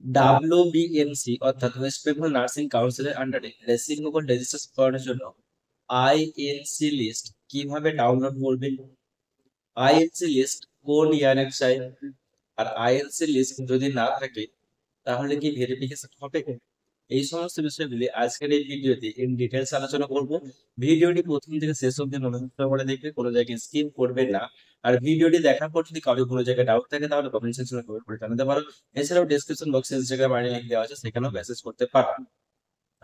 WBMC অর্থাৎ West Bengal nursing কাউন্সিলের আন্ডারে রেসিপ্রোকাল রেজিস্ট্রেশন করানোর জন্য আইএনসি লিস্ট কিভাবে ডাউনলোড করবে, আইএনসি লিস্ট কোন ইয়ারের চাই, আর আইএনসি লিস্ট যদি না থাকে তাহলে কি ভেরিফিকেশন হবে? এই সমস্ত বিষয়গুলি আজকের এই ভিডিওতে ইন ডিটেলস আলোচনা করব। ভিডিওটি প্রথম থেকে শেষ অবধি মনোযোগ সহকারে দেখবে, কোনো জায়গায় স্কিপ করবে না। আর ভিডিওটি দেখার পর যদি কারো কোনো জায়গায় ডাউট থাকে তাহলে কমেন্ট সেকশনে কমেন্ট করে জানাতে পারো। এছাড়াও ডেসক্রিপশন বক্সে ইনস্টাগ্রাম আইডি লিংক দেওয়া আছে, সেখানেও মেসেজ করতে পারো।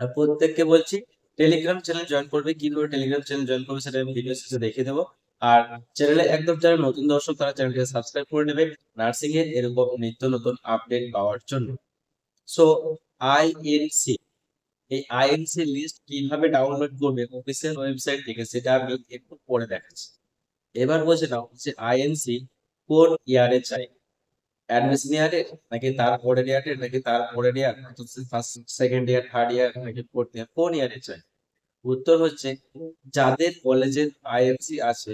আর প্রত্যেককে বলছি টেলিগ্রাম চ্যানেল জয়েন করবে। কিভাবে টেলিগ্রাম চ্যানেল জয়েন করবে সেটা আমি ভিডিও শেষে দেখিয়ে দেবো। আর চ্যানেলে একদম যারা নতুন দর্শক তারা চ্যানেলকে সাবস্ক্রাইব করে নেবে নার্সিং এর এরকম নিত্য নতুন আপডেট পাওয়ার জন্য। সো আইএনসি, এই আইএনসি লিস্ট কিভাবে ডাউনলোড করবে অফিসিয়াল ওয়েবসাইট থেকে সেটা আমি একটু পরে দেখাচ্ছি। এবার বলছে নাও যে আইএনসি কোন ইয়ারে চাই, অ্যাডমিশন ইয়ারে নাকি তার পরের ইয়ারে নাকি তার পরের year, first second year third year নাকি ফোর্থ ইয়ার, কোন ইয়ারে চাই? উত্তর হচ্ছে যাদের কলেজের আইএনসি আছে,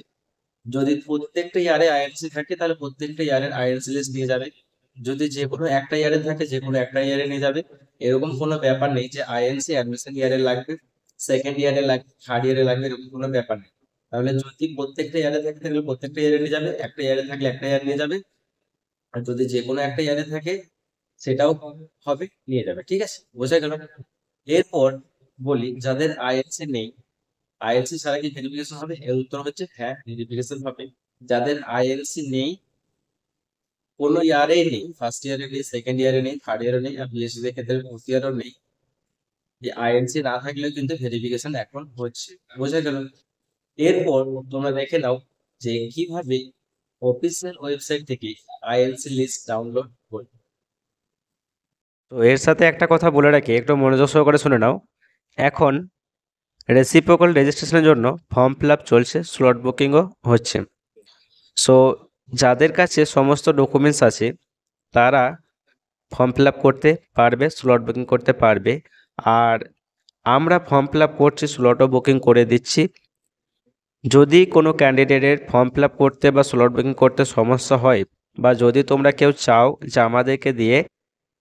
যদি প্রত্যেকটা ইয়ারে আইএনসি থাকে তাহলে প্রত্যেকটা ইয়ারের আইএনসি লিস্ট নিয়ে যাবে। যদি যে কোনো একটা ইয়ারে থাকে যে কোনো একটা ইয়ারে নিয়ে যাবে। এরকম কোনো ব্যাপার নেই যে আইএনসি অ্যাডমিশন ইয়ারে লাগবে, সেকেন্ড ইয়ারে লাগবে, থার্ড ইয়ারে লাগবে, এরকম কোনো ব্যাপার নেই। তাহলে যদি প্রত্যেকটা ইয়ারে থাকে তাহলে প্রত্যেকটা ইয়ারে নিয়ে যাবে, একটা ইয়ারে থাকলে একটা ইয়ার নিয়ে যাবে। আর যদি যে কোনো একটা ইয়ারে থাকে সেটাও হবে, নিয়ে যাবে। ঠিক আছে, বোঝা গেল? এরপর বলি যাদের আইএলসি নেই, আইএলসি ছাড়া কি ভেরিফিকেশন হবে? এর উত্তর হচ্ছে হ্যাঁ, ভেরিফিকেশন হবে। যাদের আইএলসি নেই, কোনো ইয়ারেই নেই, ফার্স্ট ইয়ারে নেই, সেকেন্ড ইয়ারে নেই, থার্ড ইয়ারে নেই, আর বিএসসি এর ক্ষেত্রে ফোর্থ ইয়ারও নেই, এই আইএলসি না থাকলেও কিন্তু ভেরিফিকেশন এখন হচ্ছে। বোঝা গেল? এরপর তোমরা দেখে নাও যে কিভাবে অফিসিয়াল ওয়েবসাইট থেকে আইএলসি লিস্ট ডাউনলোড করবে। তো এর সাথে একটা কথা বলে রাখি, একটু মনোযোগ সহকারে শুনে নাও। এখন রেসিপ্রোকাল রেজিস্ট্রেশনের জন্য ফর্ম ফিল আপ চলছে, স্লট বুকিংও হচ্ছে। সো যাদের কাছে সমস্ত ডকুমেন্টস আছে তারা ফর্ম ফিল আপ করতে পারবে, স্লট বুকিং করতে পারবে। আর আমরা ফর্ম ফিল আপ করছি, স্লটও বুকিং করে দিচ্ছি। যদি কোনো ক্যান্ডিডেটের ফর্ম ফিল আপ করতে বা স্লট বুকিং করতে সমস্যা হয়, বা যদি তোমরা কেউ চাও যে আমাদেরকে দিয়ে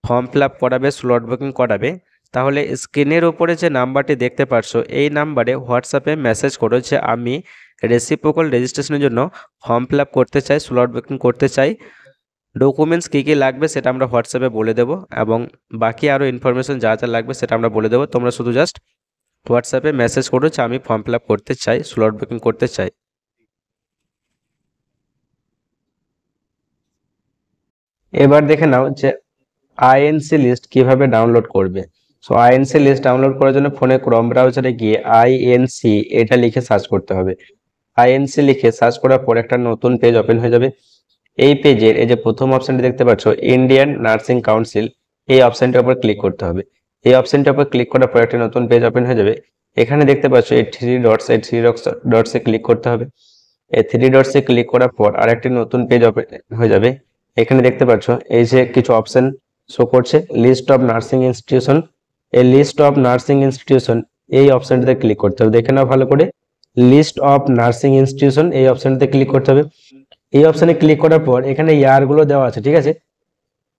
ফর্ম ফিল আপ করাবে, স্লট বুকিং করাবে, তাহলে স্ক্রিনের উপরে যে নাম্বারটি দেখতে পাচ্ছ এই নাম্বারে হোয়াটসঅ্যাপে মেসেজ করো যে আমি রেসিপ্রোকাল রেজিস্ট্রেশনের জন্য ফর্ম ফিল আপ করতে চাই, স্লট বুকিং করতে চাই। ডকুমেন্টস কী কী লাগবে সেটা আমরা হোয়াটসঅ্যাপে বলে দেবো, এবং বাকি আরও ইনফরমেশন যা যা লাগবে সেটা আমরা বলে দেবো। তোমরা শুধু জাস্ট হোয়াটসঅ্যাপে মেসেজ করো যে আমি ফর্ম ফিল আপ করতে চাই, স্লট বুকিং করতে চাই। এবার দেখে নাও যে আইএনসি লিস্ট কিভাবে ডাউনলোড করবে। সো আইএনসি লিস্ট ডাউনলোড করার জন্য ফোনে ক্রোম ব্রাউজারে গিয়ে আইএনসি এটা লিখে সার্চ করতে হবে। আইএনসি লিখে সার্চ করার পর একটা নতুন পেজ ওপেন হয়ে যাবে। এই পেজের এই যে প্রথম অপশনটি দেখতে পাচ্ছ ইন্ডিয়ান নার্সিং কাউন্সিল, এই অপশনটার উপর ক্লিক করতে হবে। এই অপশনটার উপর ক্লিক করার পর একটা নতুন পেজ ওপেন হয়ে যাবে। এখানে দেখতে পাচ্ছ এই থ্রি ডটসে ক্লিক করতে হবে। এই থ্রি ডটসে ক্লিক করার পর আরেকটি নতুন পেজ ওপেন হয়ে যাবে। এখানে দেখতে পাচ্ছ এই যে কিছু অপশন শো করছে, লিস্ট অফ নার্সিং ইনস্টিটিউশন। এই লিস্ট অফ নার্সিং ইনস্টিটিউশন এই অপশনটাতে ক্লিক করতে হবে। দেখে নাও ভালো করে, লিস্ট অফ নার্সিং ইনস্টিটিউশন এই অপশনটাতে ক্লিক করতে হবে। এই অপশনে ক্লিক করার পর এখানে ইয়ারগুলো দেওয়া আছে, ঠিক আছে।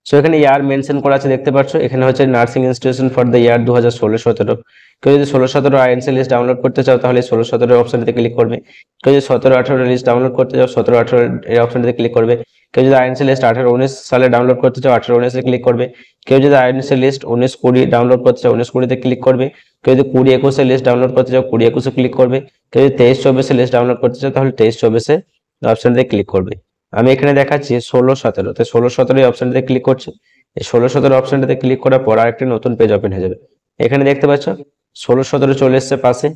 সো এখানে ইয়ার মেনশন করা আছে দেখতে পাচ্ছ। এখানে হচ্ছে nursing institution for the year 2016-17। কেউ যদি 16-17 আইএনসি লিস্ট ডাউনলোড করতে চাও তাহলে 16-17 অপশনটিতে ক্লিক করবে। কেউ যদি 17-18 লিস্ট ডাউনলোড করতে চাও 17-18 এই অপশনটিতে ক্লিক করবে। কেউ যদি আইএনসি লিস্ট 18-19 সালে ডাউনলোড করতে চাও 18-19 ক্লিক করবে। কেউ যদি আইএনসি লিস্ট 19-20 ডাউনলোড করতে চাও 19-20 ক্লিক করবে। কেউ যদি 20-21 লিস্ট ডাউনলোড করতে চাও 20-21 ক্লিক করবে। কেউ যদি 23-24 লিস্ট ডাউনলোড করতে চাও তাহলে 23-24 অপশনটিতে ক্লিক করবে। আমি এখানে দেখাচ্ছি 16-17, তো 16-17 অপশনটিতে ক্লিক করছে। এই 16-17 অপশনটাতে ক্লিক করার পর আরেকটি নতুন পেজ ওপেন হয়ে যাবে। এখানে দেখতে পাচ্ছ 16-17 চলে এসছে পাশে।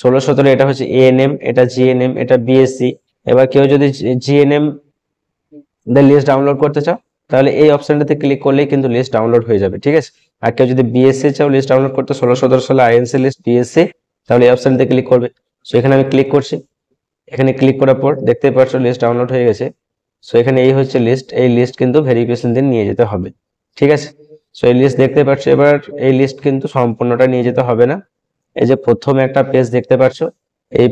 16-17 এটা হচ্ছে এএনএম, এটা জিএনএম, এটা বিএসসি। এবার কেউ যদি জিএনএম লিস্ট ডাউনলোড করতে চাও তাহলে এই অপশনটাতে ক্লিক করলেই কিন্তু লিস্ট ডাউনলোড হয়ে যাবে, ঠিক আছে। আর কেউ যদি বিএসসি চাও লিস্ট ডাউনলোড করতে 16-17 সালে আইএনসি লিস্ট বিএসসি, তাহলে এই অপশনটাতে ক্লিক করবে। সো এখানে আমি ক্লিক করছি। এখানে ক্লিক করার পর দেখতে পাচ্ছ লিস্ট ডাউনলোড হয়ে গেছে। সো এখানে এই হচ্ছে লিস্ট, এই লিস্ট কিন্তু ভেরিফিকেশন দিন নিয়ে যেতে হবে, ঠিক আছে। সো এই লিস্ট দেখতে পাচ্ছ। এবার এই লিস্ট কিন্তু সম্পূর্ণটা নিয়ে যেতে হবে না। এই যে প্রথমে একটা পেজ দেখতে পাচ্ছ, এই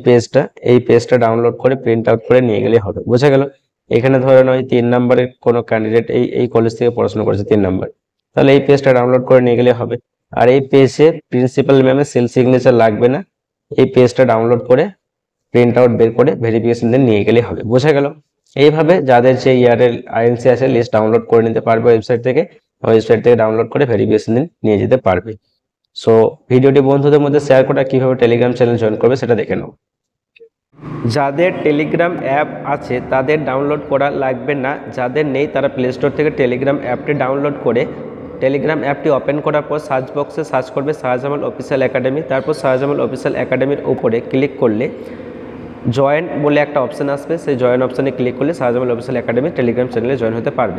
পেজটা ডাউনলোড করে প্রিন্ট আউট করে নিয়ে গেলে হবে। বোঝা গেল? এখানে ধরে নাও 3 নম্বরের কোনো ক্যান্ডিডেট এই কলেজ থেকে পড়াশোনা করেছে 3 নম্বর, তাহলে এই পেজটা ডাউনলোড করে নিয়ে গেলে হবে। আর এই পেজে প্রিন্সিপাল ম্যামের সিল সিগনেচার লাগবে না, এই পেজটা ডাউনলোড করে প্রিন্ট আউট বের করে ভেরিফিকেশন দিয়ে নিয়ে গেলে হবে। বোঝা গেল? এইভাবে যাদের যে ইয়ারের আইএনসি আছে লিস্ট ডাউনলোড করে নিতে পারবে ওয়েবসাইট থেকে, ডাউনলোড করে ভেরিফিকেশন দিয়ে নিয়ে যেতে পারবে। সো ভিডিওটি বন্ধুদের মধ্যে শেয়ার করে কিভাবে টেলিগ্রাম চ্যানেল জয়েন করবে সেটা দেখে নাও। যাদের টেলিগ্রাম অ্যাপ আছে তাদের ডাউনলোড করা লাগবে না, যাদের নেই তারা প্লে স্টোর থেকে টেলিগ্রাম অ্যাপটি ডাউনলোড করে টেলিগ্রাম অ্যাপটি ওপেন করার পর সার্চ বক্সে সার্চ করবে শাহজামাল অফিসিয়াল একাডেমি। তারপর শাহজামাল অফিসিয়াল একাডেমির উপরে ক্লিক করলে জয়েন বলে একটা অপশান আসবে, সেই জয়েন অপশানে ক্লিক করলে শাহজামাল অফিসিয়াল একাডেমি টেলিগ্রাম চ্যানেলে জয়েন হতে পারবে।